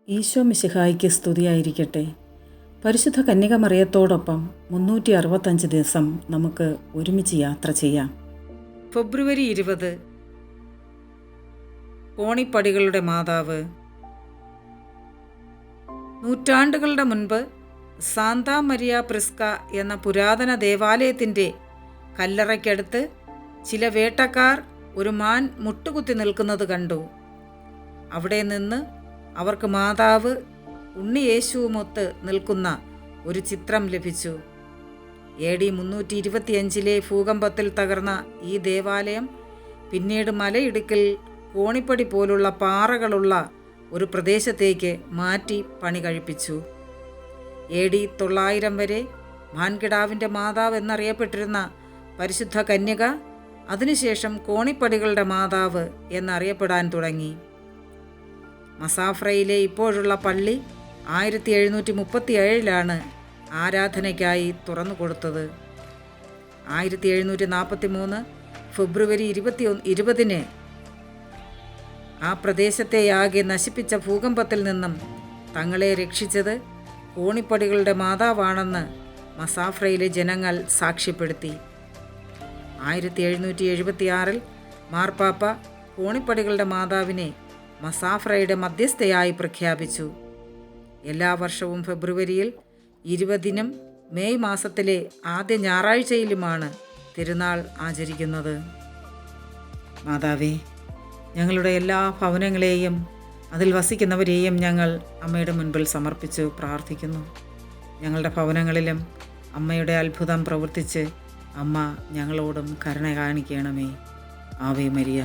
ഈശോ മിശിഹായ്ക്ക് സ്തുതിയായിരിക്കട്ടെ. പരിശുദ്ധ കന്യകമറിയത്തോടൊപ്പം 365 ദിവസം നമുക്ക് ഒരുമിച്ച് യാത്ര ചെയ്യാം. ഫെബ്രുവരി 20 കോണിപ്പടികളുടെ മാതാവ്. നൂറ്റാണ്ടുകളുടെ മുൻപ് സാന്താ മരിയ പ്രിസ്ക എന്ന പുരാതന ദേവാലയത്തിൻ്റെ കല്ലറയ്ക്കടുത്ത് ചില വേട്ടക്കാർ ഒരു മാൻ മുട്ടുകുത്തി നിൽക്കുന്നത് കണ്ടു. അവിടെ നിന്ന് അവർക്ക് മാതാവ് ഉണ്ണിയേശുവുമൊത്ത് നിൽക്കുന്ന ഒരു ചിത്രം ലഭിച്ചു. AD 325 ഭൂകമ്പത്തിൽ തകർന്ന ഈ ദേവാലയം പിന്നീട് മലയിടുക്കിൽ കോണിപ്പടി പോലുള്ള പാറകളുള്ള ഒരു പ്രദേശത്തേക്ക് മാറ്റി പണി കഴിപ്പിച്ചു. AD 900 വരെ മാൻകിടാവിൻ്റെ മാതാവ് എന്നറിയപ്പെട്ടിരുന്ന പരിശുദ്ധ കന്യക അതിനുശേഷം കോണിപ്പടികളുടെ മാതാവ് എന്നറിയപ്പെടാൻ തുടങ്ങി. മസാഫ്രയിലെ ഇപ്പോഴുള്ള പള്ളി 1737 ആരാധനയ്ക്കായി തുറന്നു കൊടുത്തത്. 1743 ഫെബ്രുവരി 20 ആ പ്രദേശത്തെയാകെ നശിപ്പിച്ച ഭൂകമ്പത്തിൽ നിന്നും തങ്ങളെ രക്ഷിച്ചത് കോണിപ്പടികളുടെ മാതാവാണെന്ന് മസാഫ്രയിലെ ജനങ്ങൾ സാക്ഷ്യപ്പെടുത്തി. 1776 മാർപ്പാപ്പ കോണിപ്പടികളുടെ മാതാവിനെ മസാഫ്രയുടെ മധ്യസ്ഥയായി പ്രഖ്യാപിച്ചു. എല്ലാ വർഷവും ഫെബ്രുവരിയിൽ 20 മെയ് മാസത്തിലെ ആദ്യ ഞായറാഴ്ചയിലുമാണ് തിരുനാൾ ആചരിക്കുന്നത്. മാതാവേ, ഞങ്ങളുടെ എല്ലാ ഭവനങ്ങളെയും അതിൽ വസിക്കുന്നവരെയും ഞങ്ങൾ അമ്മയുടെ മുൻപിൽ സമർപ്പിച്ചു പ്രാർത്ഥിക്കുന്നു. ഞങ്ങളുടെ ഭവനങ്ങളിലും അമ്മയുടെ അത്ഭുതം പ്രവർത്തിച്ച് അമ്മ ഞങ്ങളോടും കരുണ കാണിക്കണമേ. Ave Maria.